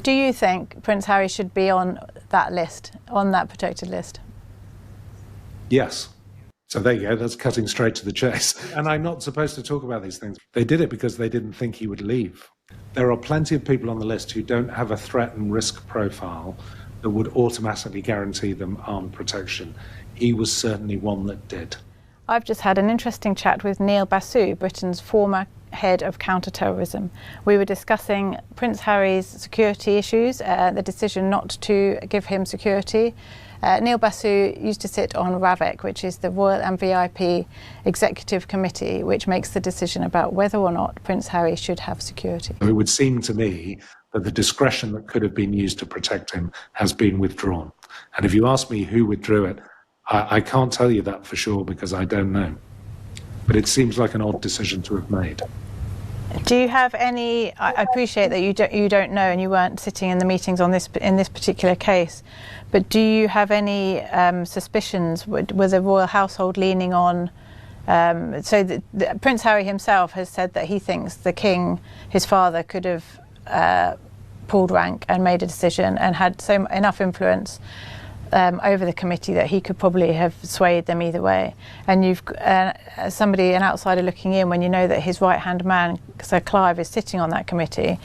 Do you think Prince Harry should be on that list, on that protected list? Yes. So there you go, that's cutting straight to the chase. And I'm not supposed to talk about these things. They did it because they didn't think he would leave. There are plenty of people on the list who don't have a threat and risk profile that would automatically guarantee them armed protection. He was certainly one that did. I've just had an interesting chat with Neil Basu, Britain's former head of counter-terrorism. We were discussing Prince Harry's security issues, the decision not to give him security. Neil Basu used to sit on RAVEC, which is the Royal and VIP Executive Committee, which makes the decision about whether or not Prince Harry should have security. It would seem to me that the discretion that could have been used to protect him has been withdrawn. And if you ask me who withdrew it, I can't tell you that for sure because I don't know. But it seems like an odd decision to have made. Do you have any? I appreciate that you don't know, and you weren't sitting in the meetings on in this particular case. But do you have any suspicions? Was the royal household leaning on? Prince Harry himself has said that he thinks the king, his father, could have pulled rank and made a decision and had enough influence over the committee that he could probably have swayed them either way. And you've as somebody, an outsider looking in, when you know that his right-hand man, Sir Clive, is sitting on that committee,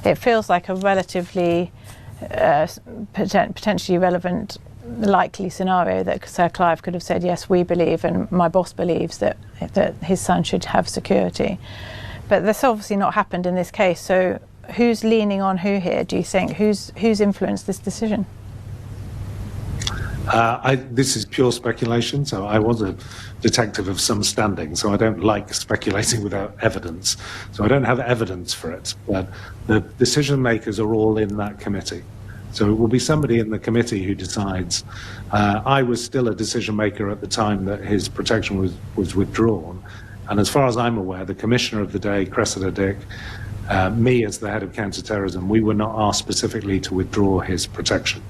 it feels like a relatively potentially relevant, likely scenario that Sir Clive could have said, yes, we believe, and my boss believes that his son should have security. But that's obviously not happened in this case. So who's leaning on who here, do you think? Who's influenced this decision? This is pure speculation, so I was a detective of some standing, so I don't like speculating without evidence. So I don't have evidence for it, but the decision makers are all in that committee. So it will be somebody in the committee who decides. I was still a decision maker at the time that his protection was withdrawn, and as far as I'm aware, the commissioner of the day, Cressida Dick, me as the head of counter-terrorism, we were not asked specifically to withdraw his protection,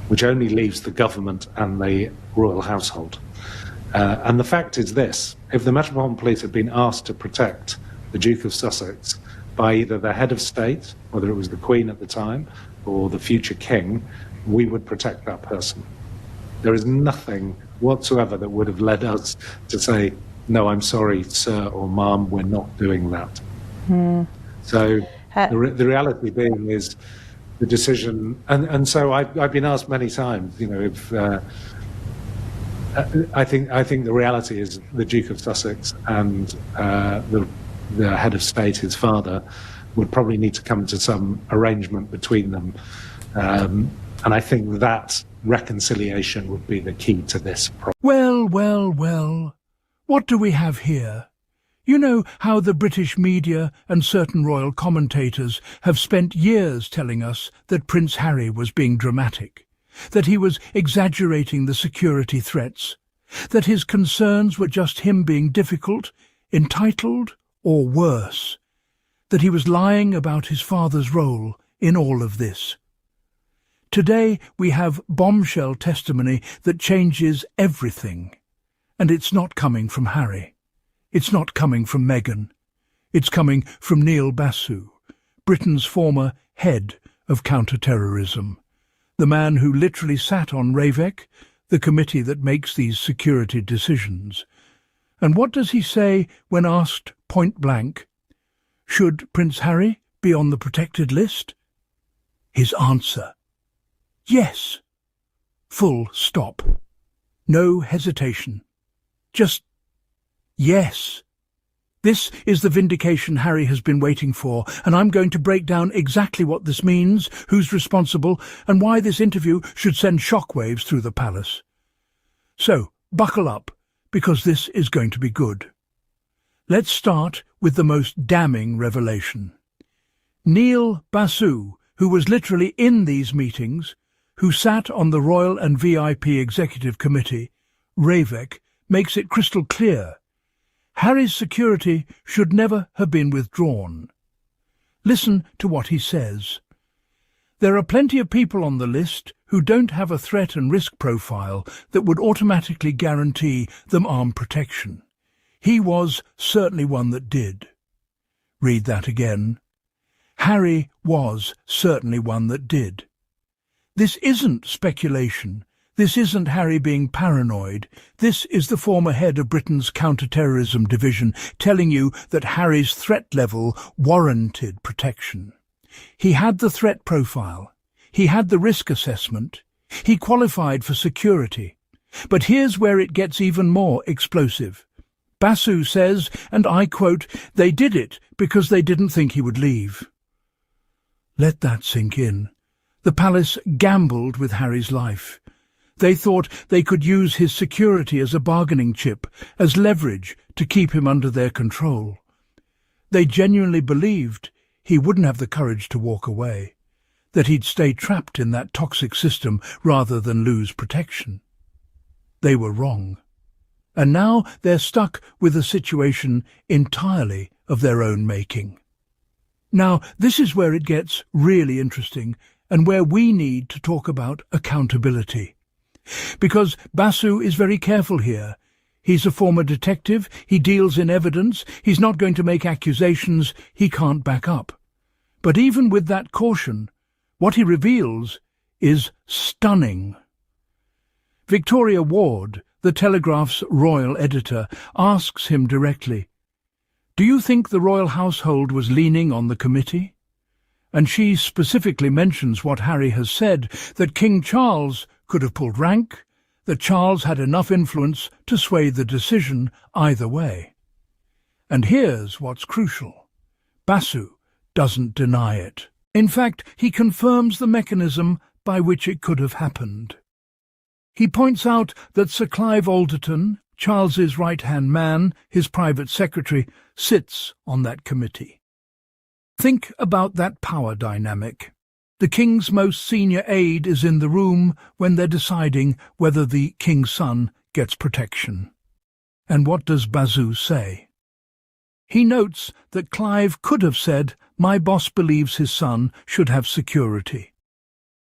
which only leaves the government and the royal household. And the fact is this: if the Metropolitan Police had been asked to protect the Duke of Sussex by either the head of state, whether it was the Queen at the time, or the future king, we would protect that person. There is nothing whatsoever that would have led us to say, no, I'm sorry, sir or ma'am, we're not doing that. So the reality being is the decision, and so I've been asked many times, you know, if I think the reality is the Duke of Sussex and the head of state, his father, would probably need to come to some arrangement between them, and I think that reconciliation would be the key to this problem. Well, what do we have here? You know how the British media and certain royal commentators have spent years telling us that Prince Harry was being dramatic, that he was exaggerating the security threats, that his concerns were just him being difficult, entitled, or worse, that he was lying about his father's role in all of this. Today we have bombshell testimony that changes everything, and it's not coming from Harry. It's not coming from Meghan. It's coming from Neil Basu, Britain's former head of counter-terrorism, the man who literally sat on RAVEC, the committee that makes these security decisions. And what does he say when asked point blank, should Prince Harry be on the protected list? His answer, yes. Full stop. No hesitation. Just yes. This is the vindication Harry has been waiting for, and I'm going to break down exactly what this means, who's responsible, and why this interview should send shockwaves through the palace. So, buckle up, because this is going to be good. Let's start with the most damning revelation. Neil Basu, who was literally in these meetings, who sat on the Royal and VIP Executive Committee, RAVEC, makes it crystal clear Harry's security should never have been withdrawn. Listen to what he says. There are plenty of people on the list who don't have a threat and risk profile that would automatically guarantee them armed protection. He was certainly one that did. Read that again. Harry was certainly one that did. This isn't speculation. This isn't Harry being paranoid. This is the former head of Britain's counter-terrorism division telling you that Harry's threat level warranted protection. He had the threat profile. He had the risk assessment. He qualified for security. But here's where it gets even more explosive. Basu says, and I quote, "They did it because they didn't think he would leave." Let that sink in. The palace gambled with Harry's life. They thought they could use his security as a bargaining chip, as leverage to keep him under their control. They genuinely believed he wouldn't have the courage to walk away, that he'd stay trapped in that toxic system rather than lose protection. They were wrong. And now they're stuck with a situation entirely of their own making. Now, this is where it gets really interesting and where we need to talk about accountability. Because Basu is very careful here. He's a former detective, he deals in evidence, he's not going to make accusations he can't back up. But even with that caution, what he reveals is stunning. Victoria Ward, the Telegraph's royal editor, asks him directly, "Do you think the royal household was leaning on the committee?" And she specifically mentions what Harry has said, that King Charles could have pulled rank, that Charles had enough influence to sway the decision either way. And here's what's crucial. Basu doesn't deny it. In fact, he confirms the mechanism by which it could have happened. He points out that Sir Clive Alderton, Charles's right-hand man, his private secretary, sits on that committee. Think about that power dynamic. The king's most senior aide is in the room when they're deciding whether the king's son gets protection. And what does Basu say? He notes that Clive could have said, "My boss believes his son should have security."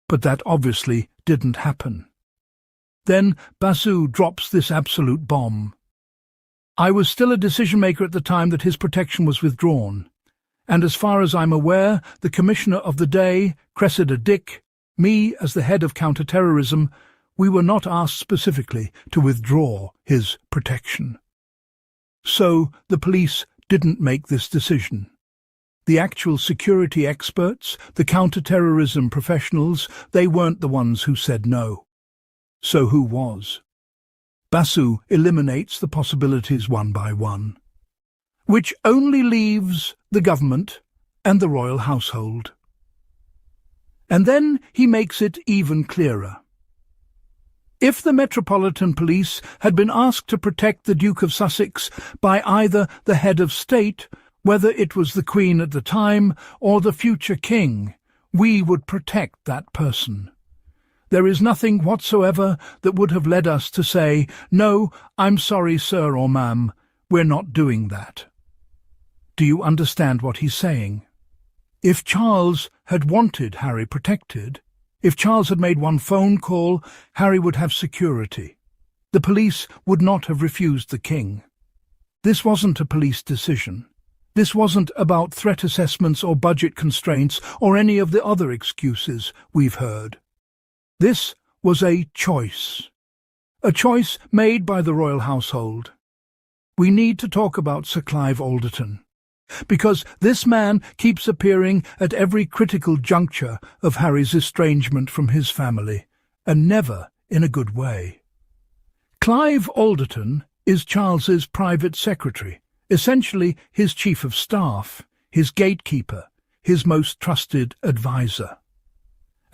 But that obviously didn't happen. Then Basu drops this absolute bomb. "I was still a decision-maker at the time that his protection was withdrawn. And as far as I'm aware, the Commissioner of the day, Cressida Dick, me as the head of counter-terrorism, we were not asked specifically to withdraw his protection." So the police didn't make this decision. The actual security experts, the counter-terrorism professionals, they weren't the ones who said no. So who was? Basu eliminates the possibilities one by one, which only leaves the government and the royal household. And then he makes it even clearer. If the Metropolitan Police had been asked to protect the Duke of Sussex by either the head of state, whether it was the Queen at the time or the future king, we would protect that person. There is nothing whatsoever that would have led us to say, "No, I'm sorry, sir or ma'am, we're not doing that." Do you understand what he's saying? If Charles had wanted Harry protected, if Charles had made one phone call, Harry would have security. The police would not have refused the king. This wasn't a police decision. This wasn't about threat assessments or budget constraints or any of the other excuses we've heard. This was a choice made by the royal household. We need to talk about Sir Clive Alderton, because this man keeps appearing at every critical juncture of Harry's estrangement from his family, and never in a good way. Clive Alderton is Charles's private secretary, essentially his chief of staff, his gatekeeper, his most trusted advisor.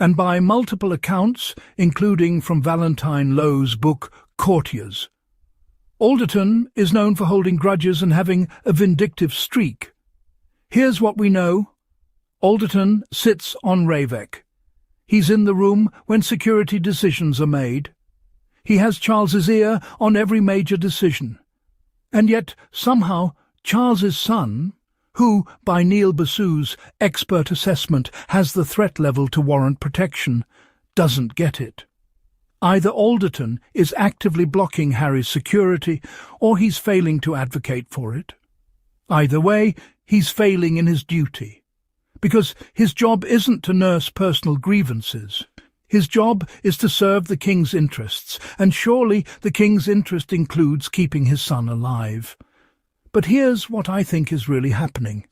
And by multiple accounts, including from Valentine Lowe's book Courtiers, Alderton is known for holding grudges and having a vindictive streak. Here's what we know. Alderton sits on RAVEC. He's in the room when security decisions are made. He has Charles's ear on every major decision. And yet, somehow, Charles's son, who, by Neil Basu's expert assessment, has the threat level to warrant protection, doesn't get it. Either Alderton is actively blocking Harry's security, or he's failing to advocate for it. Either way, he's failing in his duty. because his job isn't to nurse personal grievances. His job is to serve the king's interests, and surely the king's interest includes keeping his son alive. But here's what I think is really happening.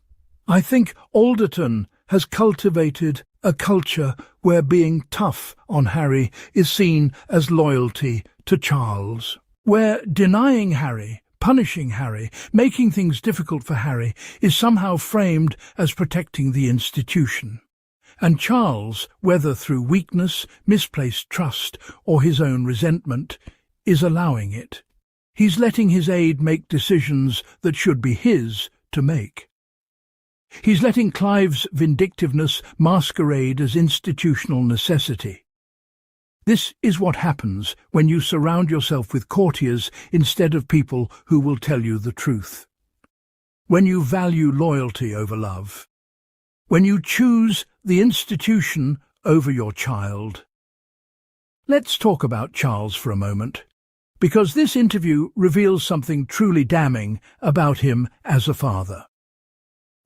I think Alderton has cultivated a culture where being tough on Harry is seen as loyalty to Charles, where denying Harry, punishing Harry, making things difficult for Harry is somehow framed as protecting the institution. And Charles, whether through weakness, misplaced trust, or his own resentment, is allowing it. He's letting his aide make decisions that should be his to make. He's letting Clive's vindictiveness masquerade as institutional necessity. This is what happens when you surround yourself with courtiers instead of people who will tell you the truth. When you value loyalty over love. When you choose the institution over your child. Let's talk about Charles for a moment, because this interview reveals something truly damning about him as a father.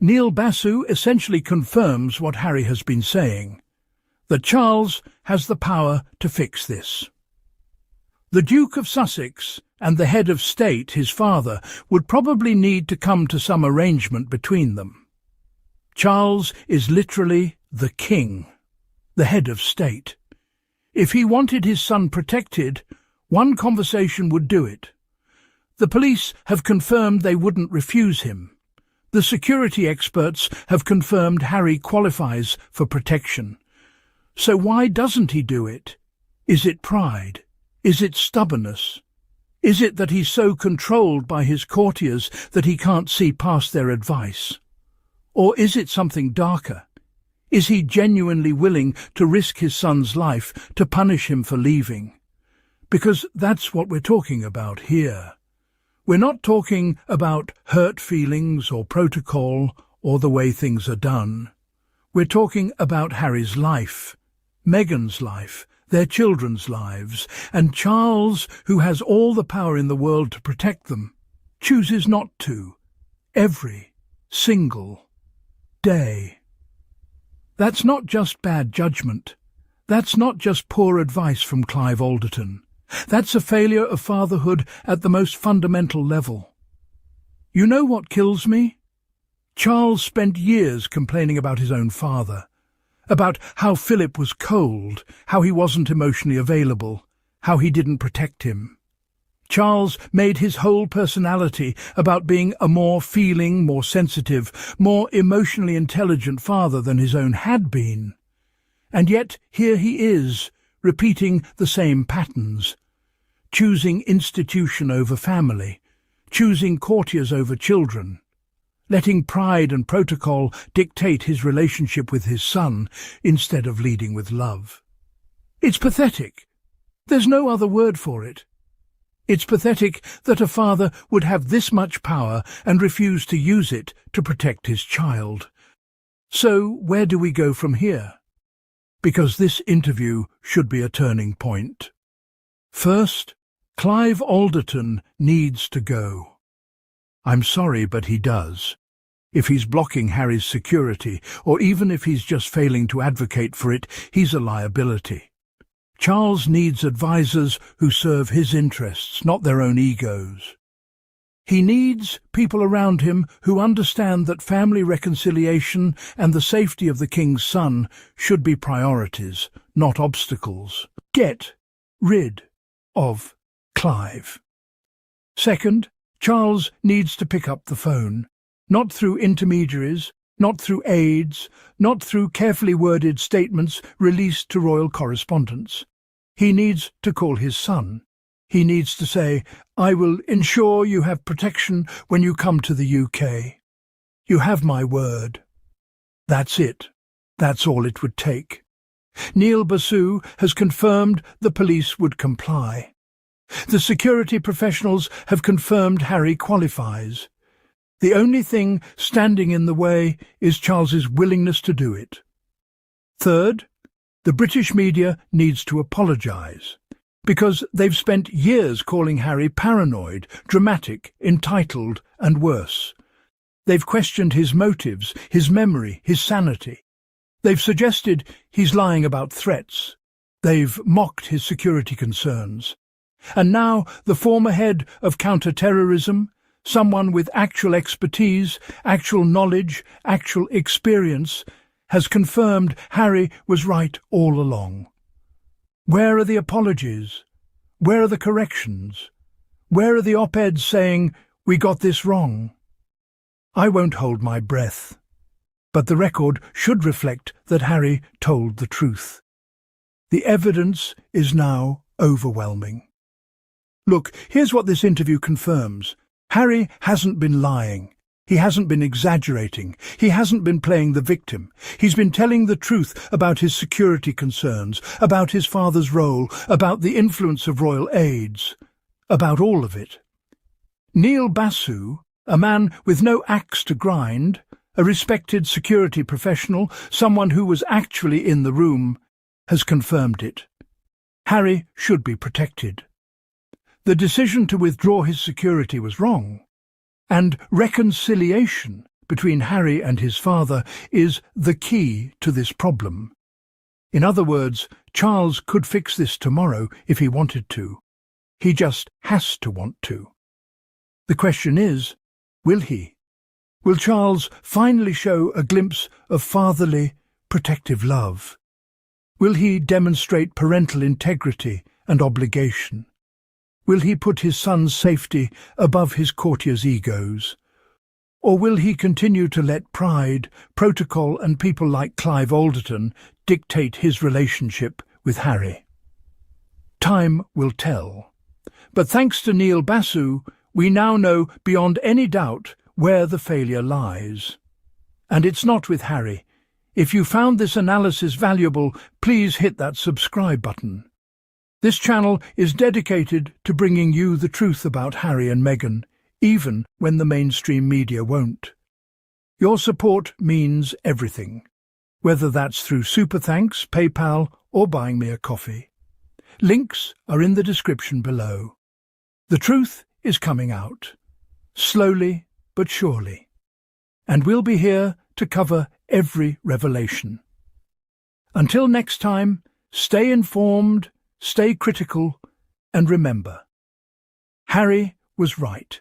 Neil Basu essentially confirms what Harry has been saying, that Charles has the power to fix this. The Duke of Sussex and the head of state, his father, would probably need to come to some arrangement between them. Charles is literally the king, the head of state. If he wanted his son protected, one conversation would do it. The police have confirmed they wouldn't refuse him. The security experts have confirmed Harry qualifies for protection. So why doesn't he do it? Is it pride? Is it stubbornness? Is it that he's so controlled by his courtiers that he can't see past their advice? Or is it something darker? Is he genuinely willing to risk his son's life to punish him for leaving? Because that's what we're talking about here. We're not talking about hurt feelings or protocol or the way things are done. We're talking about Harry's life, Meghan's life, their children's lives, and Charles, who has all the power in the world to protect them, chooses not to, every single day. That's not just bad judgment. That's not just poor advice from Clive Alderton. That's a failure of fatherhood at the most fundamental level. You know what kills me? Charles spent years complaining about his own father, about how Philip was cold, how he wasn't emotionally available, how he didn't protect him. Charles made his whole personality about being a more feeling, more sensitive, more emotionally intelligent father than his own had been. And yet here he is, repeating the same patterns, choosing institution over family, choosing courtiers over children, letting pride and protocol dictate his relationship with his son instead of leading with love. It's pathetic. There's no other word for it. It's pathetic that a father would have this much power and refuse to use it to protect his child. So where do we go from here? Because this interview should be a turning point. First, Clive Alderton needs to go. I'm sorry, but he does. If he's blocking Harry's security, or even if he's just failing to advocate for it, he's a liability. Charles needs advisors who serve his interests, not their own egos. He needs people around him who understand that family reconciliation and the safety of the king's son should be priorities, not obstacles. Get rid of Clive. Second, Charles needs to pick up the phone, not through intermediaries, not through aides, not through carefully worded statements released to royal correspondents. He needs to call his son. He needs to say, "I will ensure you have protection when you come to the UK. You have my word." That's it. That's all it would take. Neil Basu has confirmed the police would comply. The security professionals have confirmed Harry qualifies. The only thing standing in the way is Charles's willingness to do it. Third, the British media needs to apologise, because they've spent years calling Harry paranoid, dramatic, entitled and worse. They've questioned his motives, his memory, his sanity. They've suggested he's lying about threats. They've mocked his security concerns. And now the former head of counter-terrorism, someone with actual expertise, actual knowledge, actual experience, has confirmed Harry was right all along. Where are the apologies? Where are the corrections? Where are the op-eds saying, "We got this wrong"? I won't hold my breath. But the record should reflect that Harry told the truth. The evidence is now overwhelming. Look, here's what this interview confirms. Harry hasn't been lying. He hasn't been exaggerating. He hasn't been playing the victim. He's been telling the truth about his security concerns, about his father's role, about the influence of royal aides, about all of it. Neil Basu, a man with no axe to grind, a respected security professional, someone who was actually in the room, has confirmed it. Harry should be protected. The decision to withdraw his security was wrong, and reconciliation between Harry and his father is the key to this problem. In other words, Charles could fix this tomorrow if he wanted to. He just has to want to. The question is, will he? Will Charles finally show a glimpse of fatherly, protective love? Will he demonstrate parental integrity and obligation? Will he put his son's safety above his courtiers' egos? Or will he continue to let pride, protocol and people like Clive Alderton dictate his relationship with Harry? Time will tell. But thanks to Neil Basu, we now know beyond any doubt where the failure lies. And it's not with Harry. If you found this analysis valuable, please hit that subscribe button. This channel is dedicated to bringing you the truth about Harry and Meghan, even when the mainstream media won't. Your support means everything, whether that's through Super Thanks, PayPal, or buying me a coffee. Links are in the description below. The truth is coming out, slowly but surely, and we'll be here to cover every revelation. Until next time, stay informed, stay critical, and remember, Harry was right.